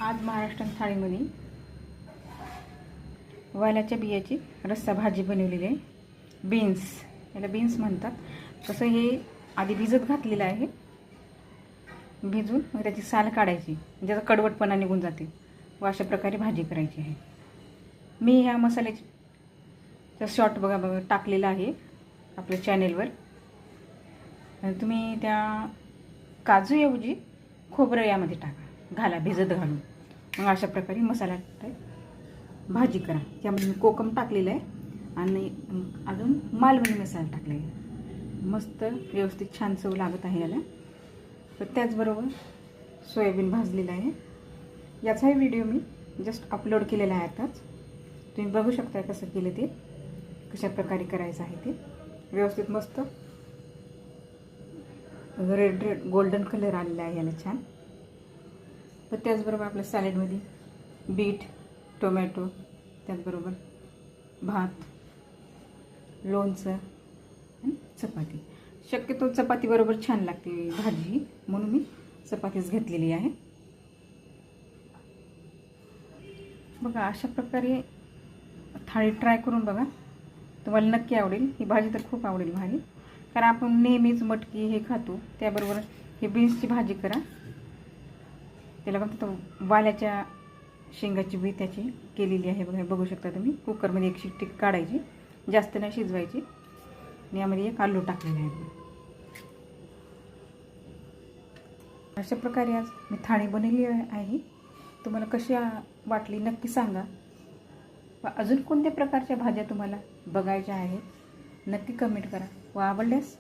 आज महाराष्ट्रीयन थाळीमध्ये वालाच्या बियाची रस्सा भाजी बनवलेली आहे. बीन्स, याला बीन्स म्हणतात. तसं हे आधी भिजत घातलेलं आहे. भिजून मग त्याची साल काढायची, ज्याचा कडवटपणा निघून जाते व अशा प्रकारे भाजी करायची आहे. मी ह्या मसाल्याचा शॉर्ट बघा टाकलेला आहे आपल्या चॅनेलवर. तुम्ही त्या काजूऐवजी खोबरं यामध्ये टाका, घाला भिजत घालून. मग अशा प्रकारे मसाला भाजी करा. त्यामध्ये मी कोकम टाकलेलं आहे आणि अजून मालवणी मसाला टाकलेला आहे. मस्त व्यवस्थित छान चव लागत आहे याला. तर त्याचबरोबर सोयाबीन भाजलेलं आहे. याचाही व्हिडिओ मी जस्ट अपलोड केलेला आहे आताच. तुम्ही बघू शकता कसं केलं ते, कशा प्रकारे करायचं आहे ते. व्यवस्थित मस्त रेड गोल्डन कलर आलेला आहे याला छान. तर त्याचबरोबर आपल्या सॅलेडमध्ये बीट, टोमॅटो, त्याचबरोबर भात, लोणचं आणि चपाती. शक्यतो चपातीबरोबर छान लागते भाजी, म्हणून मी चपातीच घेतलेली आहे. बघा अशा प्रकारे थाळी ट्राय करून बघा, तुम्हाला नक्की आवडेल. ही भाजी तर खूप आवडेल भाजी, कारण आपण नेहमीच मटकी हे खातो. त्याबरोबर हे बीन्सची भाजी करा. त्याला फक्त वाल्याच्या शेंगाची बी त्याची केलेली आहे बघा. बघू शकता तुम्ही. कुकरमध्ये एक शिट्टी काढायची, जास्त नाही शिजवायची. आणि यामध्ये एक आलू टाकलेला आहे. अशा प्रकारे आज मी थाळी बनवली आहे. तुम्हाला कशी वाटली नक्की सांगा. व अजून कोणत्या प्रकारच्या भाज्या तुम्हाला बघायच्या आहेत नक्की कमेंट करा. व आवडल्यास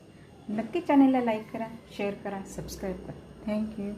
नक्की चॅनलला लाईक करा, शेअर करा, सबस्क्राईब करा. थँक्यू.